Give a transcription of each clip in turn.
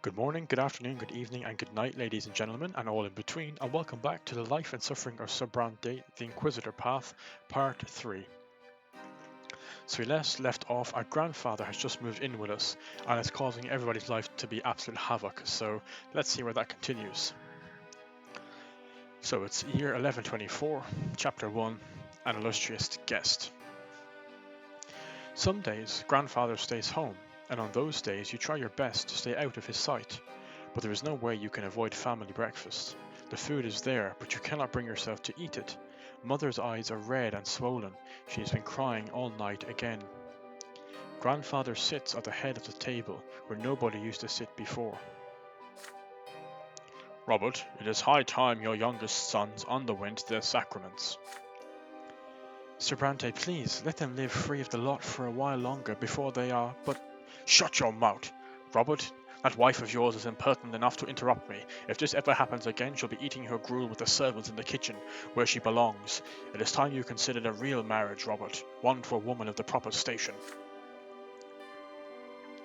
Good morning, good afternoon, good evening, and good night, ladies and gentlemen, and all in between, and welcome back to the life and suffering of Sir Brante, the Inquisitor Path, Part 3. So we left off, our grandfather has just moved in with us, and it's causing everybody's life to be absolute havoc, so let's see where that continues. So it's year 1124, Chapter 1, An Illustrious Guest. Some days, grandfather stays home, and on those days you try your best to stay out of his sight. But there is no way you can avoid family breakfast. The food is there, but you cannot bring yourself to eat it. Mother's eyes are red and swollen. She has been crying all night again. Grandfather sits at the head of the table, where nobody used to sit before. Robert, it is high time your youngest sons underwent their sacraments. Sir Brante, please, let them live free of the lot for a while longer before they are, but... Shut your mouth! Robert, that wife of yours is impertinent enough to interrupt me. If this ever happens again, she'll be eating her gruel with the servants in the kitchen, where she belongs. It is time you considered a real marriage, Robert, one to a woman of the proper station.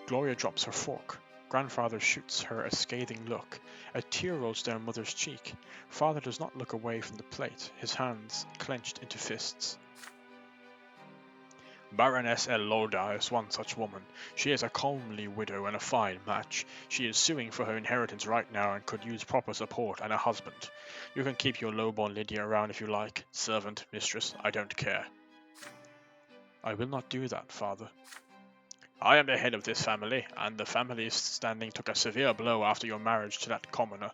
Gloria drops her fork. Grandfather shoots her a scathing look. A tear rolls down Mother's cheek. Father does not look away from the plate, his hands clenched into fists. Baroness Elloda is one such woman. She is a comely widow and a fine match. She is suing for her inheritance right now and could use proper support and a husband. You can keep your lowborn Lydia around if you like. Servant, mistress, I don't care. I will not do that, father. I am the head of this family, and the family's standing took a severe blow after your marriage to that commoner.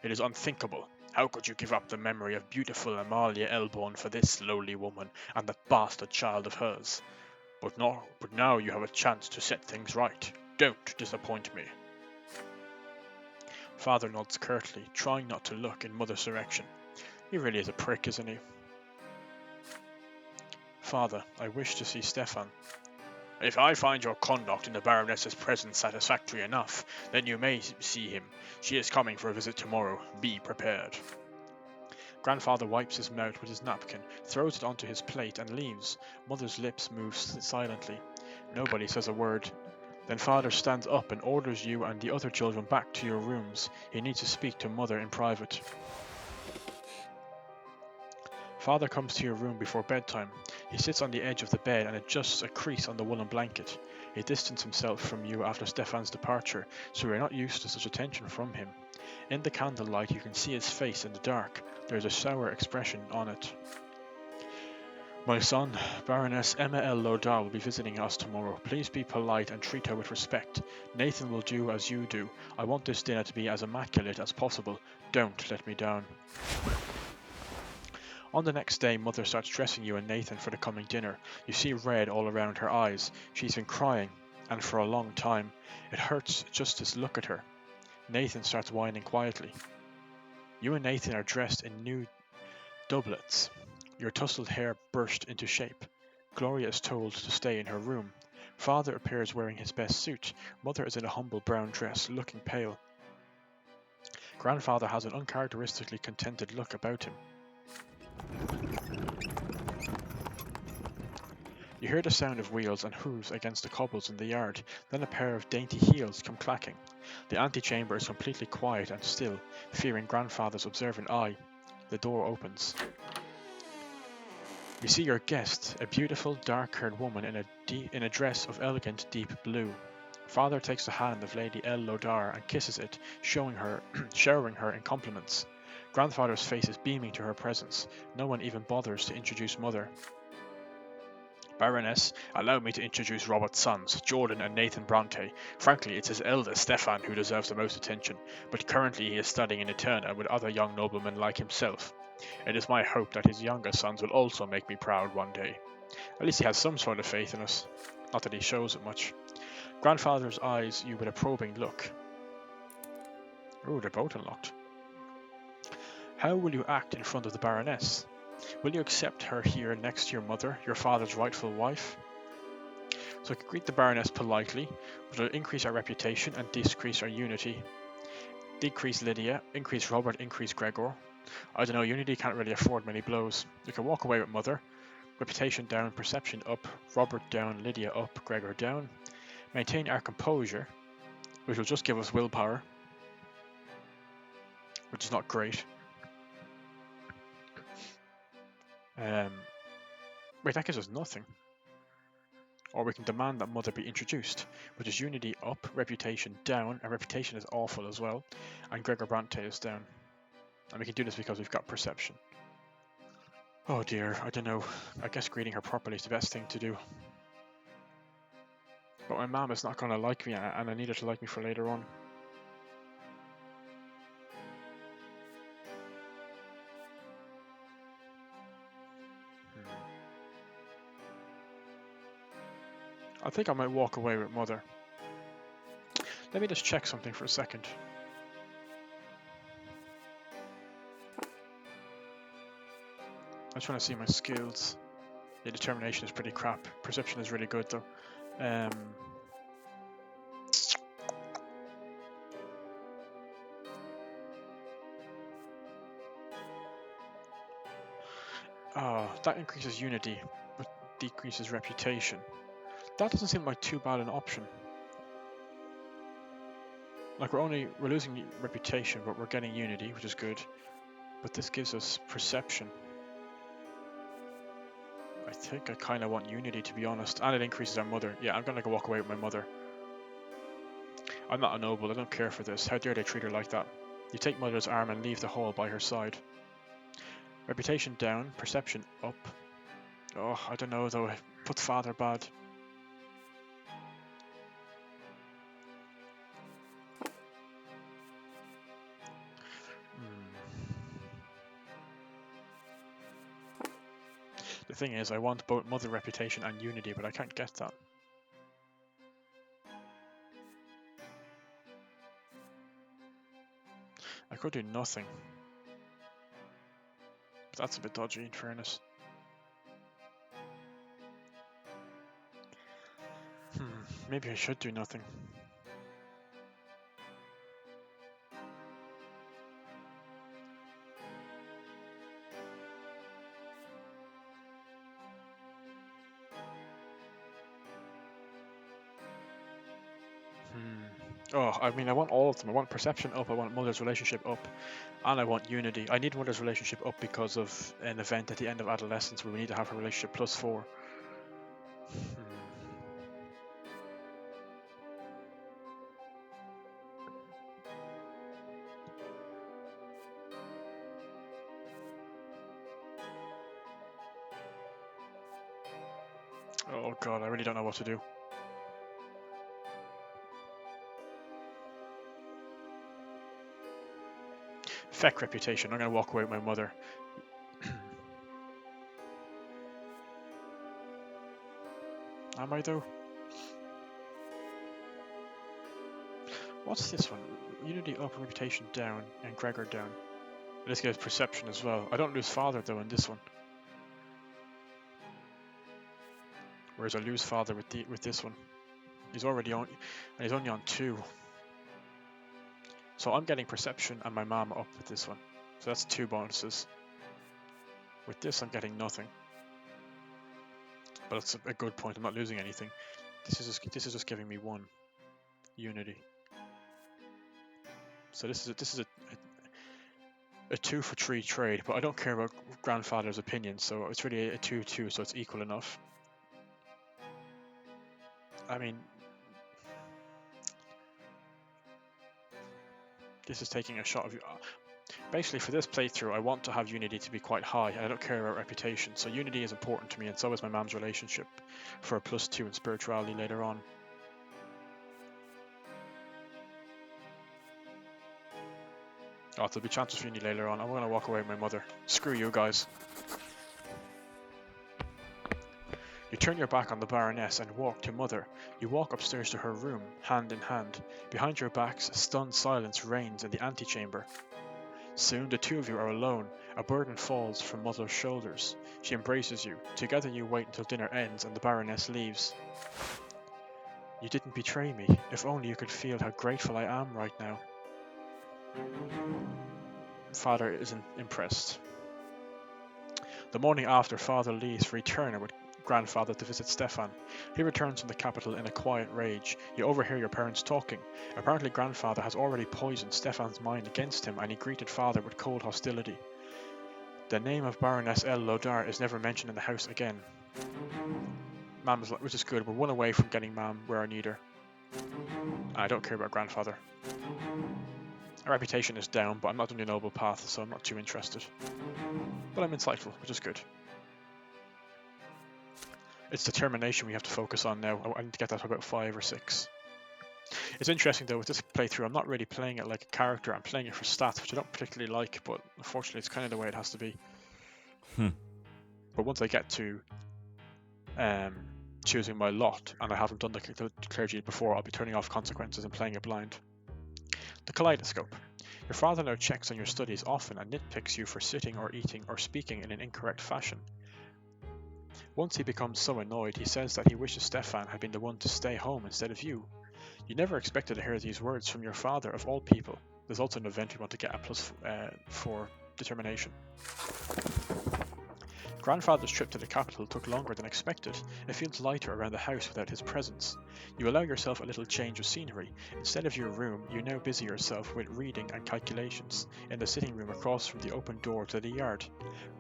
It is unthinkable. How could you give up the memory of beautiful Amalia Elborn for this lowly woman and that bastard child of hers? But now you have a chance to set things right. Don't disappoint me. Father nods curtly, trying not to look in Mother's direction. He really is a prick, isn't he? Father, I wish to see Stefan. If I find your conduct in the Baroness's presence satisfactory enough, then you may see him. She is coming for a visit tomorrow. Be prepared. Grandfather wipes his mouth with his napkin, throws it onto his plate and leaves. Mother's lips move silently. Nobody says a word. Then Father stands up and orders you and the other children back to your rooms. He needs to speak to Mother in private. Father comes to your room before bedtime. He sits on the edge of the bed and adjusts a crease on the woolen blanket. He distances himself from you after Stefan's departure, so we are not used to such attention from him. In the candlelight you can see his face in the dark. There is a sour expression on it. My son, Baroness Emma L. Lodal will be visiting us tomorrow. Please be polite and treat her with respect. Nathan will do as you do. I want this dinner to be as immaculate as possible. Don't let me down. On the next day, Mother starts dressing you and Nathan for the coming dinner. You see red all around her eyes. She's been crying, and for a long time. It hurts just to look at her. Nathan starts whining quietly. You and Nathan are dressed in new doublets. Your tousled hair burst into shape. Gloria is told to stay in her room. Father appears wearing his best suit. Mother is in a humble brown dress, looking pale. Grandfather has an uncharacteristically contented look about him. You hear the sound of wheels and hooves against the cobbles in the yard, then a pair of dainty heels come clacking. The antechamber is completely quiet and still, fearing Grandfather's observant eye. The door opens. You see your guest, a beautiful, dark-haired woman in a dress of elegant deep blue. Father takes the hand of Lady L. Lodar and kisses it, showering her in compliments. Grandfather's face is beaming to her presence. No one even bothers to introduce Mother. Baroness, allow me to introduce Robert's sons, Jordan and Nathan Brante. Frankly, it's his eldest, Stefan, who deserves the most attention, but currently he is studying in Eterna with other young noblemen like himself. It is my hope that his younger sons will also make me proud one day. At least he has some sort of faith in us. Not that he shows it much. Grandfather's eyes you with a probing look. Oh, they're both unlocked. How will you act in front of the Baroness? Will you accept her here next to your mother, your father's rightful wife? So I could greet the Baroness politely, but it'll increase our reputation and decrease our unity. Decrease Lydia, increase Robert, increase Gregor. I don't know, unity can't really afford many blows. You can walk away with Mother. Reputation down, perception up, Robert down, Lydia up, Gregor down. Maintain our composure. which will just give us willpower, which is not great. Wait, that gives us nothing. Or we can demand that Mother be introduced, which is unity up, reputation down, and reputation is awful as well, and Gregor Brante is down. And we can do this because we've got perception. Oh dear, I don't know. I guess greeting her properly is the best thing to do. But my mom is not going to like me, and I need her to like me for later on. I think I might walk away with Mother. Let me just check something for a second. I just want to see my skills. Yeah, determination is pretty crap. Perception is really good though. That increases unity, but decreases reputation. That doesn't seem like too bad an option. Like we're losing reputation, but we're getting unity, which is good. But this gives us perception. I think I kind of want unity, to be honest, and it increases our Mother. Yeah, I'm gonna go walk away with my Mother. I'm not a noble. I don't care for this. How dare they treat her like that? You take Mother's arm and leave the hall by her side. Reputation down, perception up. Oh, I don't know though. Put Father bad. The thing is, I want both Mother reputation and unity, but I can't get that. I could do nothing. But that's a bit dodgy, in fairness. Maybe I should do nothing. Oh, I mean, I want all of them. I want perception up, I want Mother's relationship up, and I want unity. I need Mother's relationship up because of an event at the end of adolescence where we need to have her relationship +4. Oh god, I really don't know what to do. Feck reputation. I'm going to walk away with my Mother. Am I though? What's this one? Unity up, reputation down, and Gregor down. This gives perception as well. I don't lose Father though in this one. Whereas I lose Father with this one. He's already on, and he's only on 2. So I'm getting perception and my mom up with this one. So that's 2 bonuses. With this I'm getting nothing. But that's a good point, I'm not losing anything. This is just giving me 1 unity. So this is a 2 for 3 trade, but I don't care about grandfather's opinion, so it's really a 2-2, so it's equal enough. I mean, this is taking a shot of you. Basically, for this playthrough, I want to have unity to be quite high, and I don't care about reputation, so unity is important to me, and so is my mom's relationship for a +2 in spirituality later on. Oh, there'll be chances for unity later on. I'm going to walk away with my Mother. Screw you guys. You turn your back on the Baroness and walk to Mother. You walk upstairs to her room, hand in hand. Behind your backs, stunned silence reigns in the antechamber. Soon the 2 of you are alone. A burden falls from Mother's shoulders. She embraces you. Together you wait until dinner ends and the Baroness leaves. You didn't betray me. If only you could feel how grateful I am right now. Father isn't impressed. The morning after, Father leaves for Eterna with grandfather to visit Stefan. He returns from the capital in a quiet rage. You overhear your parents talking. Apparently grandfather has already poisoned Stefan's mind against him, and he greeted father with cold hostility. The name of Baroness L. Lodar is never mentioned in the house again. Mom is, which is good. We're one away from getting Mom where I need her. I don't care about grandfather. Our reputation is down, but I'm not on the noble path, so I'm not too interested. But I'm insightful, which is good. It's determination we have to focus on now. I need to get that to about 5 or 6. It's interesting though, with this playthrough, I'm not really playing it like a character. I'm playing it for stats, which I don't particularly like, but unfortunately it's kind of the way it has to be. But once I get to choosing my lot, and I haven't done the clergy before, I'll be turning off consequences and playing it blind. The kaleidoscope. Your father now checks on your studies often and nitpicks you for sitting or eating or speaking in an incorrect fashion. Once he becomes so annoyed, he says that he wishes Stefan had been the one to stay home instead of you. You never expected to hear these words from your father of all people. There's also an event we want to get a plus for determination. Grandfather's trip to the capital took longer than expected. It feels lighter around the house without his presence. You allow yourself a little change of scenery. Instead of your room, you now busy yourself with reading and calculations in the sitting room across from the open door to the yard.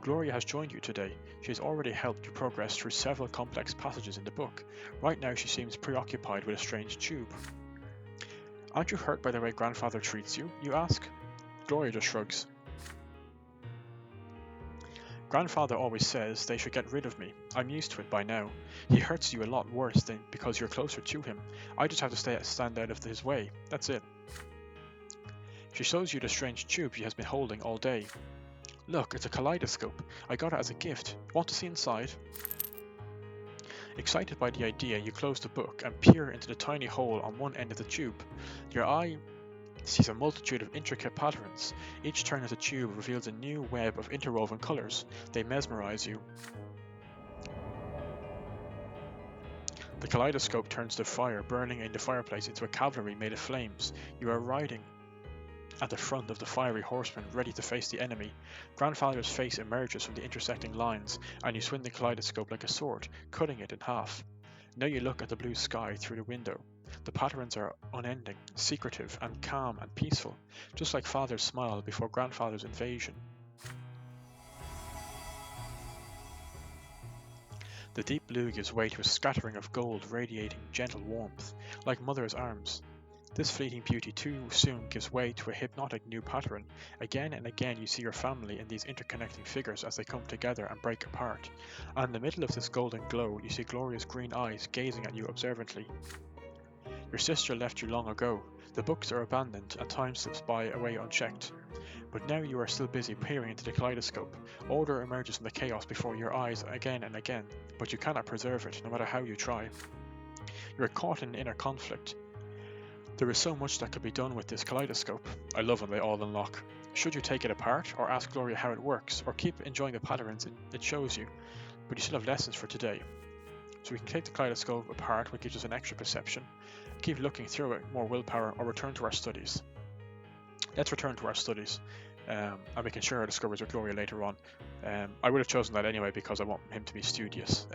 Gloria has joined you today. She has already helped you progress through several complex passages in the book. Right now she seems preoccupied with a strange tube. Aren't you hurt by the way grandfather treats you? You ask. Gloria just shrugs. Grandfather always says they should get rid of me. I'm used to it by now. He hurts you a lot worse than because you're closer to him. I just have to stand out of his way. That's it. She shows you the strange tube she has been holding all day. Look, it's a kaleidoscope. I got it as a gift. Want to see inside? Excited by the idea, you close the book and peer into the tiny hole on one end of the tube. Your eye sees a multitude of intricate patterns. Each turn of the tube reveals a new web of interwoven colours. They mesmerize you. The kaleidoscope turns the fire burning in the fireplace into a cavalry made of flames. You are riding at the front of the fiery horseman, ready to face the enemy. Grandfather's face emerges from the intersecting lines, and you swing the kaleidoscope like a sword, cutting it in half. Now you look at the blue sky through the window. The patterns are unending, secretive, and calm and peaceful, just like Father's smile before Grandfather's invasion. The deep blue gives way to a scattering of gold radiating gentle warmth, like Mother's arms. This fleeting beauty too soon gives way to a hypnotic new pattern. Again and again you see your family in these interconnecting figures as they come together and break apart. And in the middle of this golden glow, you see Gloria's green eyes gazing at you observantly. Your sister left you long ago. The books are abandoned and time slips by away unchecked. But now you are still busy peering into the kaleidoscope. Order emerges from the chaos before your eyes again and again, but you cannot preserve it, no matter how you try. You are caught in inner conflict. There is so much that could be done with this kaleidoscope. I love when they all unlock. Should you take it apart, or ask Gloria how it works, or keep enjoying the patterns it shows you? But you still have lessons for today. So we can take the kaleidoscope apart, which gives us an extra perception, keep looking through it, more willpower, or return to our studies. Let's return to our studies, and we can share our discoveries with Gloria later on. I would have chosen that anyway because I want him to be studious,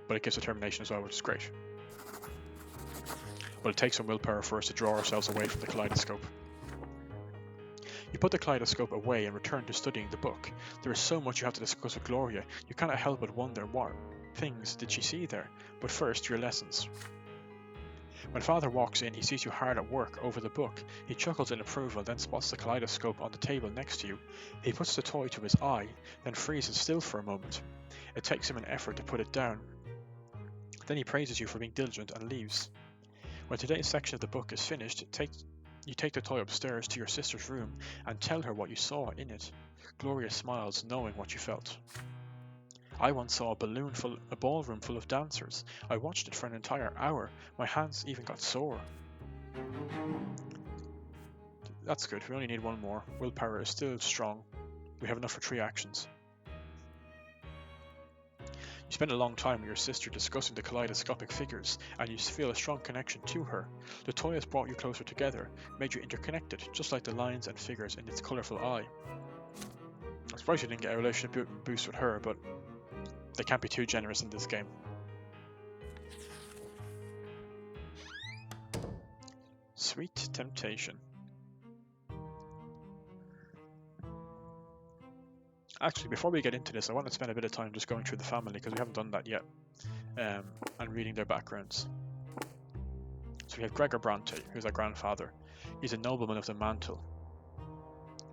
but it gives determination as well, which is great. But it takes some willpower for us to draw ourselves away from the kaleidoscope. You put the kaleidoscope away and return to studying the book. There is so much you have to discuss with Gloria, you cannot help but wonder what things did she see there. But first, your lessons. When Father walks in, he sees you hard at work over the book. He chuckles in approval, then spots the kaleidoscope on the table next to you. He puts the toy to his eye, then freezes still for a moment. It takes him an effort to put it down. Then he praises you for being diligent and leaves. When today's section of the book is finished, you take the toy upstairs to your sister's room and tell her what you saw in it. Gloria smiles, knowing what you felt. I once saw a ballroom full of dancers. I watched it for an entire hour. My hands even got sore. That's good. We only need one more. Willpower is still strong. We have enough for 3 actions. You spend a long time with your sister discussing the kaleidoscopic figures, and you feel a strong connection to her. The toy has brought you closer together, made you interconnected, just like the lines and figures in its colourful eye. I'm surprised you didn't get a relationship boost with her, but they can't be too generous in this game. Sweet temptation. Actually, before we get into this, I want to spend a bit of time just going through the family because we haven't done that yet, and reading their backgrounds. So we have Gregor Brante, who's our grandfather. He's a nobleman of the mantle.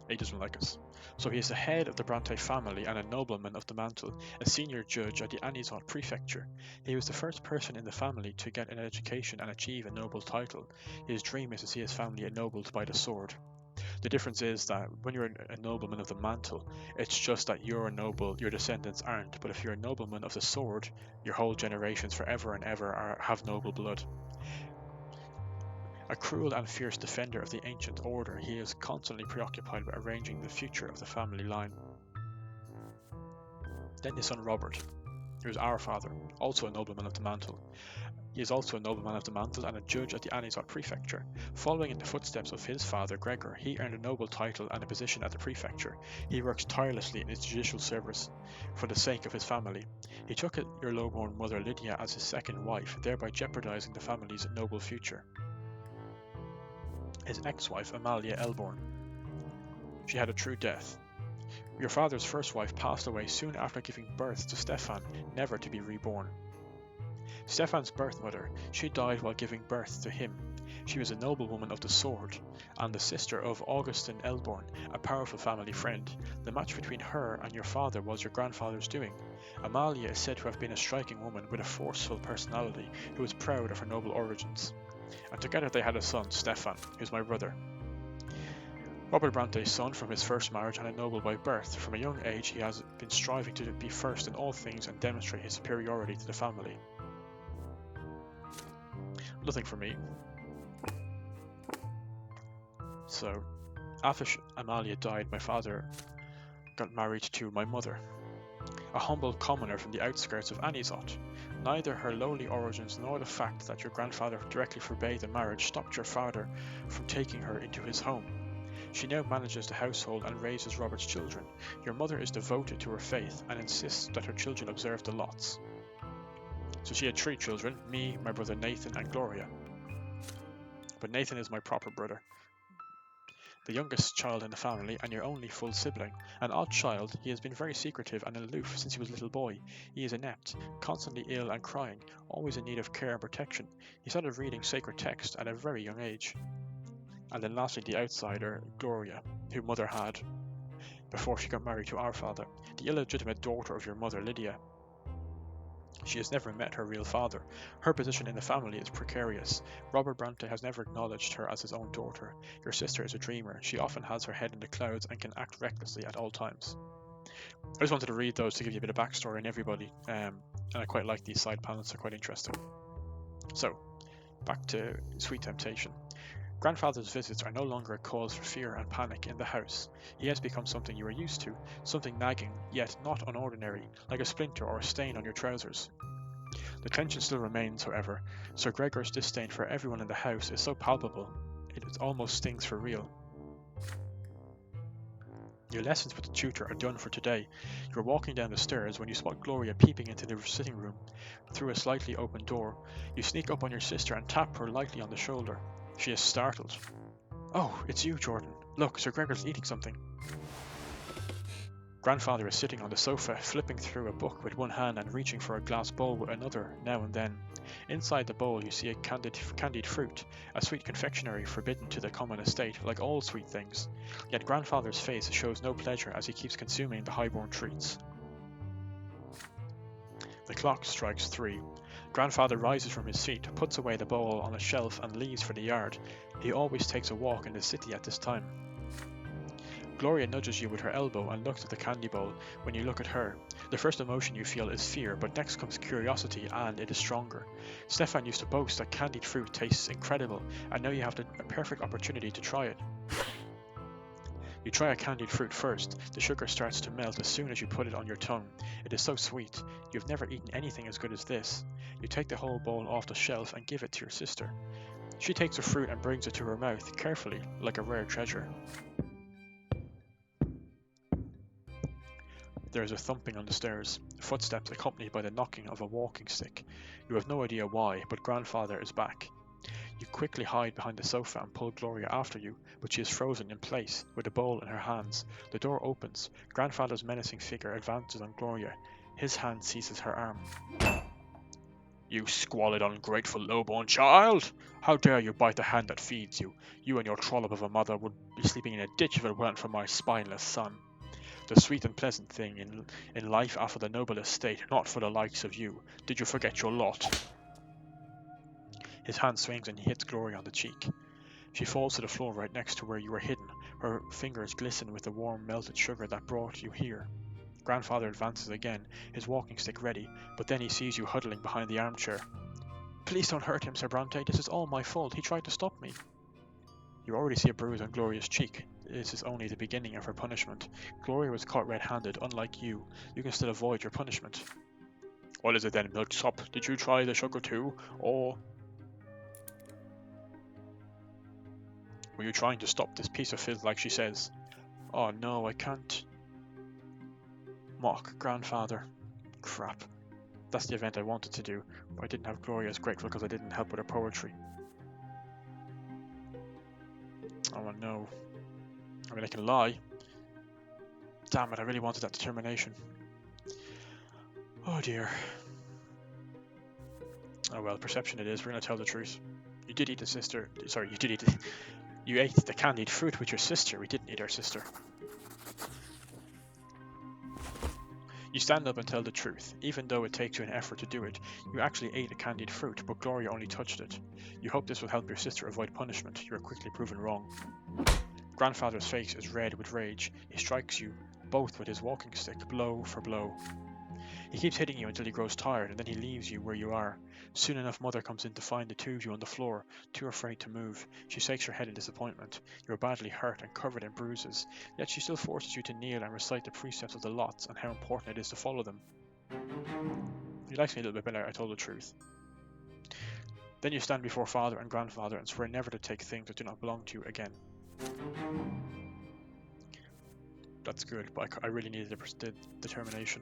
He doesn't like us. So he is the head of the Brante family and a nobleman of the mantle, a senior judge at the Anisot prefecture. He was the first person in the family to get an education and achieve a noble title. His dream is to see his family ennobled by the sword. The difference is that when you're a nobleman of the mantle, it's just that you're a noble, your descendants aren't. But if you're a nobleman of the sword, your whole generations forever and ever have noble blood. A cruel and fierce defender of the ancient order, he is constantly preoccupied with arranging the future of the family line. Then his son Robert, who is our father, also a nobleman of the mantle. He is also a nobleman of the mantle and a judge at the Anisot prefecture. Following in the footsteps of his father Gregor, he earned a noble title and a position at the prefecture. He works tirelessly in his judicial service for the sake of his family. He took your lowborn mother Lydia as his second wife, thereby jeopardizing the family's noble future. His ex-wife Amalia Elborn. She had a true death. Your father's first wife passed away soon after giving birth to Stefan, never to be reborn. Stefan's birth mother, she died while giving birth to him. She was a noblewoman of the sword, and the sister of Augustin Elborn, a powerful family friend. The match between her and your father was your grandfather's doing. Amalia is said to have been a striking woman with a forceful personality who was proud of her noble origins. And together they had a son, Stefan, who's my brother. Robert Brante's son from his first marriage and a noble by birth. From a young age he has been striving to be first in all things and demonstrate his superiority to the family. Nothing for me. So, after Amalia died, my father got married to my mother, a humble commoner from the outskirts of Anisot. Neither her lowly origins nor the fact that your grandfather directly forbade the marriage stopped your father from taking her into his home. She now manages the household and raises Robert's children. Your mother is devoted to her faith and insists that her children observe the lots. So she had 3 children, me, my brother Nathan, and Gloria. But Nathan is my proper brother. The youngest child in the family and your only full sibling. An odd child, he has been very secretive and aloof since he was a little boy. He is inept, constantly ill and crying, always in need of care and protection. He started reading sacred text at a very young age. And then lastly, the outsider, Gloria, who mother had before she got married to our father, the illegitimate daughter of your mother Lydia. She has never met her real father. Her position in the family is precarious. Robert Brante has never acknowledged her as his own daughter. Your sister is a dreamer. She often has her head in the clouds and can act recklessly at all times. I just wanted to read those to give you a bit of backstory on everybody, and I quite like these side panels, they're quite interesting. So, back to Sweet Temptation. Grandfather's visits are no longer a cause for fear and panic in the house. He has become something you are used to, something nagging, yet not unordinary, like a splinter or a stain on your trousers. The tension still remains, however. Sir Gregor's disdain for everyone in the house is so palpable, it almost stings for real. Your lessons with the tutor are done for today. You are walking down the stairs when you spot Gloria peeping into the sitting room through a slightly open door. You sneak up on your sister and tap her lightly on the shoulder. She is startled. "Oh, it's you, Jordan. Look, Sir Gregor's eating something." Grandfather is sitting on the sofa, flipping through a book with one hand and reaching for a glass bowl with another now and then. Inside the bowl you see a candied fruit, a sweet confectionery forbidden to the common estate, like all sweet things. Yet grandfather's face shows no pleasure as he keeps consuming the highborn treats. The clock strikes 3. Grandfather rises from his seat, puts away the bowl on a shelf and leaves for the yard. He always takes a walk in the city at this time. Gloria nudges you with her elbow and looks at the candy bowl. When you look at her, the first emotion you feel is fear, but next comes curiosity, and it is stronger. Stefan used to boast that candied fruit tastes incredible, and now you have a perfect opportunity to try it. You try a candied fruit first. The sugar starts to melt as soon as you put it on your tongue. It is so sweet. You've never eaten anything as good as this. You take the whole bowl off the shelf and give it to your sister. She takes the fruit and brings it to her mouth, carefully, like a rare treasure. There is a thumping on the stairs, footsteps accompanied by the knocking of a walking stick. You have no idea why, but grandfather is back. You quickly hide behind the sofa and pull Gloria after you, but she is frozen in place, with a bowl in her hands. The door opens. Grandfather's menacing figure advances on Gloria. His hand seizes her arm. You squalid, ungrateful, low-born child! How dare you bite the hand that feeds you? You and your trollop of a mother would be sleeping in a ditch if it weren't for my spineless son. The sweet and pleasant thing in life after the noble estate, not for the likes of you. Did you forget your lot? His hand swings and he hits Gloria on the cheek. She falls to the floor right next to where you were hidden. Her fingers glisten with the warm melted sugar that brought you here. Grandfather advances again, his walking stick ready, but then he sees you huddling behind the armchair. Please don't hurt him, Sir Brante. This is all my fault. He tried to stop me. You already see a bruise on Gloria's cheek. This is only the beginning of her punishment. Gloria was caught red-handed, unlike you. You can still avoid your punishment. What is it then, Milksop? Did you try the sugar too, or... were you trying to stop this piece of filth like she says? Oh no, I can't. Mock grandfather. Crap. That's the event I wanted to do, but I didn't have Gloria as grateful because I didn't help with her poetry. Oh no. I mean, I can lie. Damn it, I really wanted that determination. Oh dear. Oh well, perception it is. We're going to tell the truth. You did eat the sister. Sorry, you did eat the... You ate the candied fruit with your sister. We didn't eat our sister. You stand up and tell the truth. Even though it takes you an effort to do it, you actually ate a candied fruit, but Gloria only touched it. You hope this will help your sister avoid punishment. You are quickly proven wrong. Grandfather's face is red with rage. He strikes you both with his walking stick, blow for blow. He keeps hitting you until he grows tired, and then he leaves you where you are. Soon enough, Mother comes in to find the two of you on the floor, too afraid to move. She shakes her head in disappointment. You are badly hurt and covered in bruises, yet she still forces you to kneel and recite the precepts of the lots and how important it is to follow them. He likes me a little bit better, I told the truth. Then you stand before Father and Grandfather and swear never to take things that do not belong to you again. That's good, but I really needed the determination.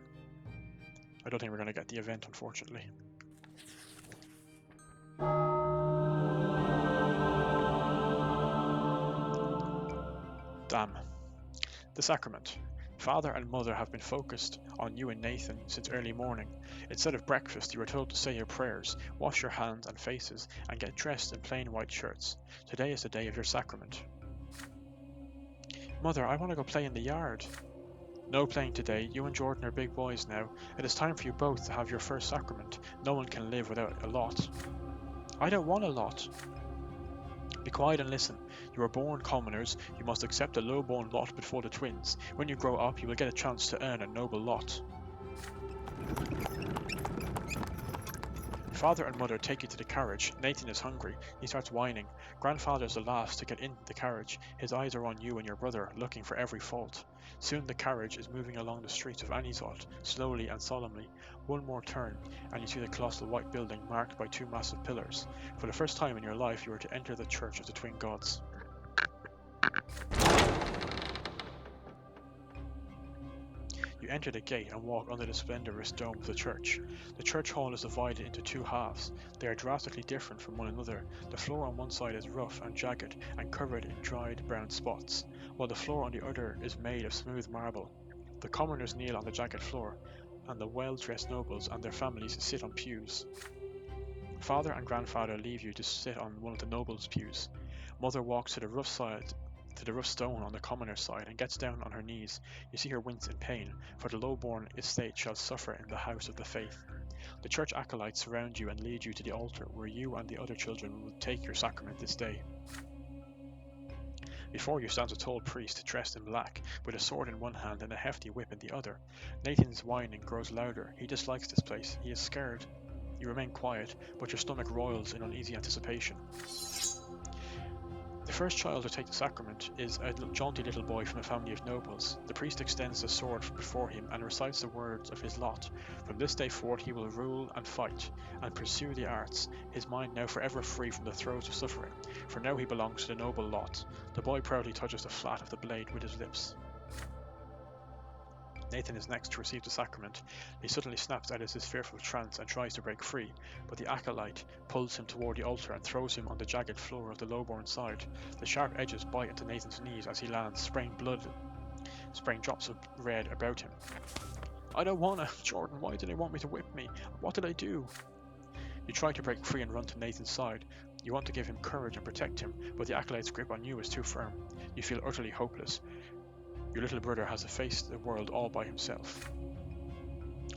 I don't think we're going to get the event, unfortunately. Damn. The sacrament. Father and Mother have been focused on you and Nathan since early morning. Instead of breakfast, you were told to say your prayers, wash your hands and faces, and get dressed in plain white shirts. Today is the day of your sacrament. Mother, I want to go play in the yard. No playing today. You and Jordan are big boys now. It is time for you both to have your first sacrament. No one can live without a lot. I don't want a lot. Be quiet and listen. You are born commoners. You must accept a low-born lot before the twins. When you grow up, you will get a chance to earn a noble lot. Father and Mother take you to the carriage. Nathan is hungry. He starts whining. Grandfather is the last to get into the carriage. His eyes are on you and your brother, looking for every fault. Soon the carriage is moving along the streets of Anisot, slowly and solemnly. One more turn, and you see the colossal white building marked by two massive pillars. For the first time in your life, you are to enter the Church of the Twin Gods. You enter the gate and walk under the splendorous dome of the church. The church hall is divided into two halves. They are drastically different from one another. The floor on one side is rough and jagged and covered in dried brown spots, while the floor on the other is made of smooth marble. The commoners kneel on the jagged floor, and the well-dressed nobles and their families sit on pews. Father and Grandfather leave you to sit on one of the nobles' pews. Mother walks to the rough stone on the commoner's side and gets down on her knees. You see her wince in pain, for the low-born estate shall suffer in the house of the faith. The church acolytes surround you and lead you to the altar, where you and the other children will take your sacrament this day. Before you stands a tall priest dressed in black, with a sword in one hand and a hefty whip in the other. Nathan's whining grows louder. He dislikes this place. He is scared. You remain quiet, but your stomach roils in uneasy anticipation. The first child to take the sacrament is a jaunty little boy from a family of nobles. The priest extends the sword before him and recites the words of his lot. From this day forth he will rule and fight, and pursue the arts, his mind now forever free from the throes of suffering, for now he belongs to the noble lot. The boy proudly touches the flat of the blade with his lips. Nathan is next to receive the sacrament. He suddenly snaps out of his fearful trance and tries to break free, but the acolyte pulls him toward the altar and throws him on the jagged floor of the low-borne side. The sharp edges bite into Nathan's knees as he lands, spraying drops of red about him. I don't wanna, Jordan, why did they want me to whip me? What did I do? You try to break free and run to Nathan's side. You want to give him courage and protect him, but the acolyte's grip on you is too firm. You feel utterly hopeless. Your little brother has to face the world all by himself.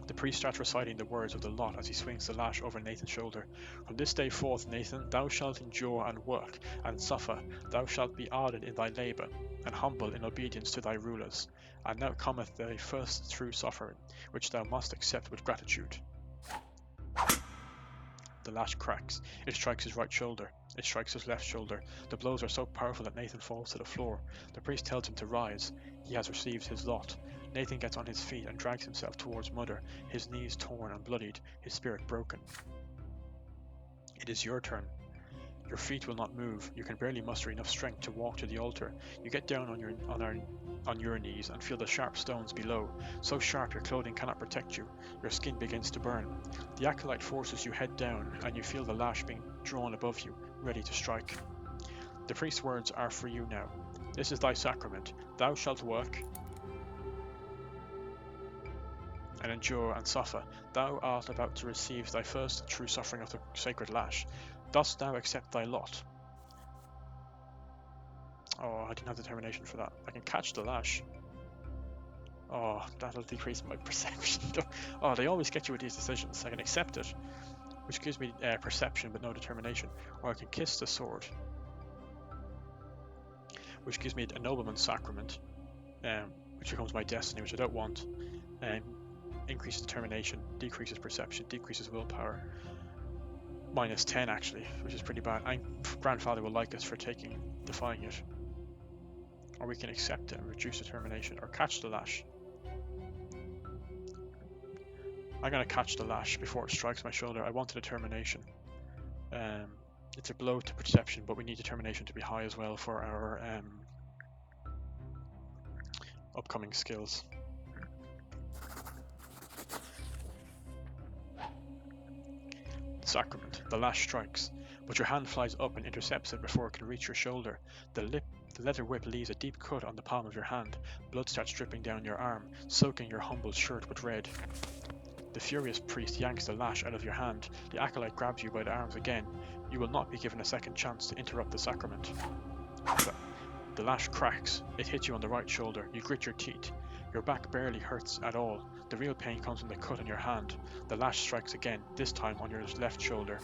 The priest starts reciting the words of the lot as he swings the lash over Nathan's shoulder. From this day forth, Nathan, thou shalt endure and work, and suffer. Thou shalt be ardent in thy labour, and humble in obedience to thy rulers. And now cometh thy first true suffering, which thou must accept with gratitude. The lash cracks. It strikes his right shoulder. It strikes his left shoulder. The blows are so powerful that Nathan falls to the floor. The priest tells him to rise. He has received his lot. Nathan gets on his feet and drags himself towards Mother, his knees torn and bloodied, his spirit broken. It is your turn. Your feet will not move. You can barely muster enough strength to walk to the altar. You get down on your knees and feel the sharp stones below, so sharp your clothing cannot protect you. Your skin begins to burn. The acolyte forces you head down, and you feel the lash being drawn above you, ready to strike. The priest's words are for you now. This is thy sacrament. Thou shalt work and endure and suffer. Thou art about to receive thy first true suffering of the sacred lash. Dost thou accept thy lot? Oh, I didn't have determination for that. I can catch the lash. Oh, that'll decrease my perception. Oh, they always get you with these decisions. I can accept it, which gives me perception but no determination. Or I can kiss the sword, which gives me a nobleman's sacrament, which becomes my destiny, which I don't want. Increases determination, decreases perception, decreases willpower. Minus 10 actually, which is pretty bad. Grandfather will like us for defying it. Or we can accept it and reduce determination, or catch the lash. I'm going to catch the lash before it strikes my shoulder. I want a determination. It's a blow to perception, but we need determination to be high as well for our upcoming skills. Sacrament. The lash strikes, but your hand flies up and intercepts it before it can reach your shoulder. The leather whip leaves a deep cut on the palm of your hand. Blood starts dripping down your arm, soaking your humble shirt with red. The furious priest yanks the lash out of your hand. The acolyte grabs you by the arms again. You will not be given a second chance to interrupt the sacrament. The lash cracks. It hits you on the right shoulder. You grit your teeth. Your back barely hurts at all. The real pain comes from the cut on your hand. The lash strikes again, this time on your left shoulder.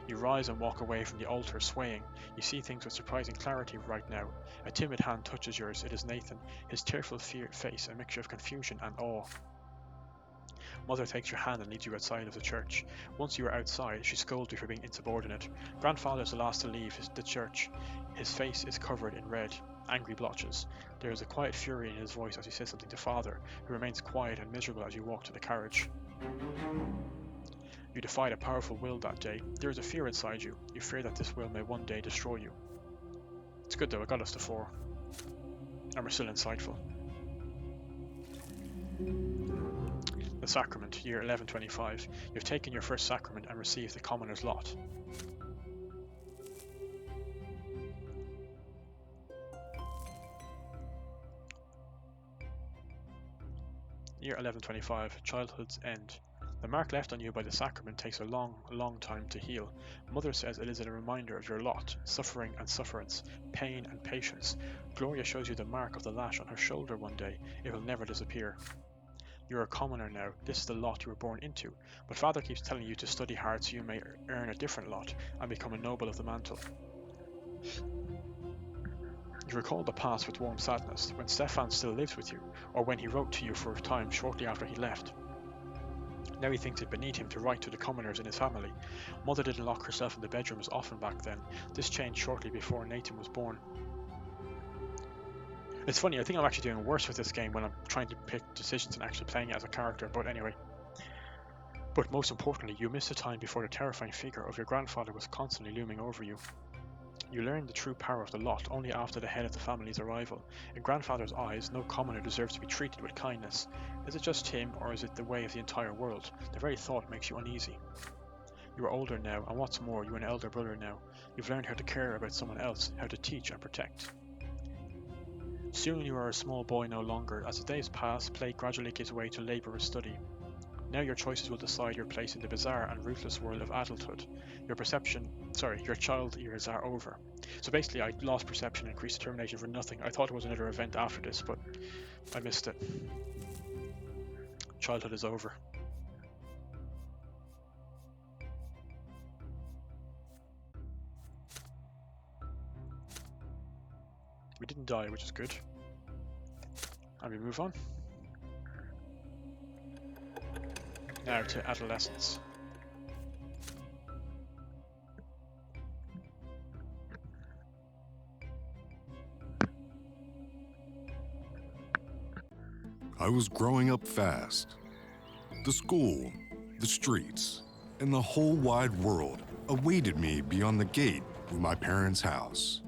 You rise and walk away from the altar, swaying. You see things with surprising clarity right now. A timid hand touches yours. It is Nathan, his tearful face a mixture of confusion and awe. Mother takes your hand and leads you outside of the church. Once you are outside, she scolds you for being insubordinate. Grandfather is the last to leave the church. His face is covered in red, angry blotches. There is a quiet fury in his voice as he says something to Father, who remains quiet and miserable as you walk to the carriage. You defied a powerful will that day. There is a fear inside you. You fear that this will may one day destroy you. It's good though, it got us to 4. And we're still insightful. The Sacrament, year 1125. You've taken your first sacrament and received the commoner's lot. Year 1125, childhood's end. The mark left on you by the sacrament takes a long time to heal. Mother says it is a reminder of your lot, suffering and sufferance, pain and patience. Gloria shows you the mark of the lash on her shoulder one day. It will never disappear. You're a commoner now. This is the lot you were born into. But Father keeps telling you to study hard so you may earn a different lot and become a noble of the mantle. You recall the past with warm sadness, when Stefan still lives with you, or when he wrote to you for a time shortly after he left. Now he thinks it beneath him to write to the commoners in his family. Mother didn't lock herself in the bedroom as often back then. This changed shortly before Nathan was born. It's funny, I think I'm actually doing worse with this game when I'm trying to pick decisions and actually playing it as a character, but anyway. But most importantly, you missed a time before the terrifying figure of your grandfather was constantly looming over you. You learn the true power of the lot only after the head of the family's arrival. In Grandfather's eyes, no commoner deserves to be treated with kindness. Is it just him, or is it the way of the entire world? The very thought makes you uneasy. You are older now, and what's more, you're an elder brother now. You've learned how to care about someone else, how to teach and protect. Soon you are a small boy no longer. As the days pass, play gradually gives way to laborious study. Now your choices will decide your place in the bizarre and ruthless world of adulthood. Your child years are over. So basically I lost perception and increased determination for nothing. I thought it was another event after this, but I missed it. Childhood is over. We didn't die, which is good. And we move on. Now to adolescence. I was growing up fast. The school, the streets, and the whole wide world awaited me beyond the gate of my parents' house.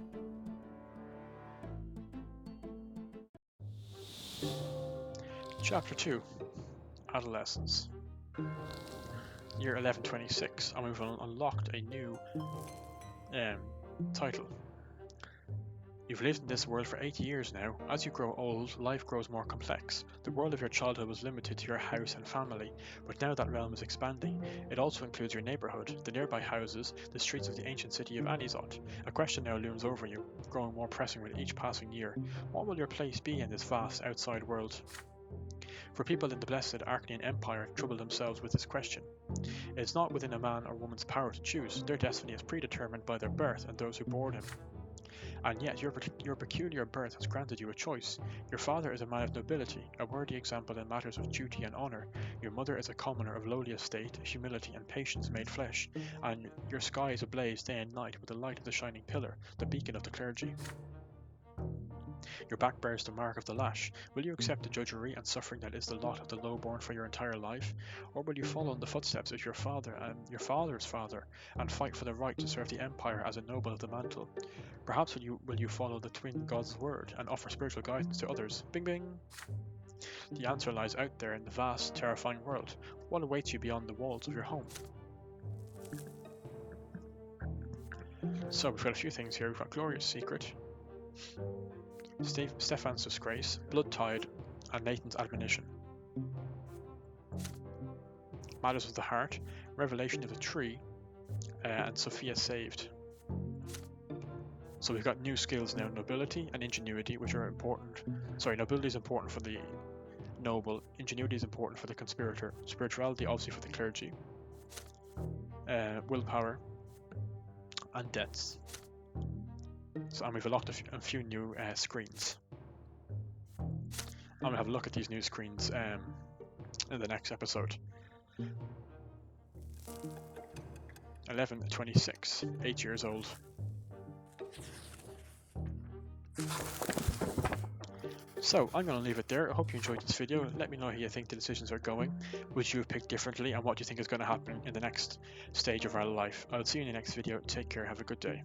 Chapter 2. Adolescence. Year 1126, and we've unlocked a new title. You've lived in this world for 8 years now. As you grow old, life grows more complex. The world of your childhood was limited to your house and family, but now that realm is expanding. It also includes your neighborhood, the nearby houses, the streets of the ancient city of Anizot. A question now looms over you, growing more pressing with each passing year. What will your place be in this vast outside world? For people in the blessed Arcanian Empire trouble themselves with this question. It is not within a man or woman's power to choose. Their destiny is predetermined by their birth and those who bore them. And yet your peculiar birth has granted you a choice. Your father is a man of nobility, a worthy example in matters of duty and honour. Your mother is a commoner of lowly estate, humility and patience made flesh. And your sky is ablaze day and night with the light of the shining pillar, the beacon of the clergy. Your back bears the mark of the lash. Will you accept the drudgery and suffering that is the lot of the lowborn for your entire life? Or will you follow in the footsteps of your father and your father's father, and fight for the right to serve the empire as a noble of the mantle? Perhaps will you follow the twin God's word and offer spiritual guidance to others? Bing bing! The answer lies out there in the vast, terrifying world. What awaits you beyond the walls of your home? So we've got a few things here. We've got Glorious Secret, Stefan's disgrace, Blood Tide, and Nathan's admonition. Matters of the heart, Revelation of the tree, and Sophia saved. So we've got new skills now, nobility and ingenuity, which are important. Nobility is important for the noble, ingenuity is important for the conspirator, spirituality obviously for the clergy, willpower, and debts. And we've unlocked a few new screens. And we'll have a look at these new screens in the next episode. 1126, 8 years old. So I'm going to leave it there. I hope you enjoyed this video. Let me know how you think the decisions are going. Would you have picked differently, and what do you think is going to happen in the next stage of our life? I'll see you in the next video. Take care. Have a good day.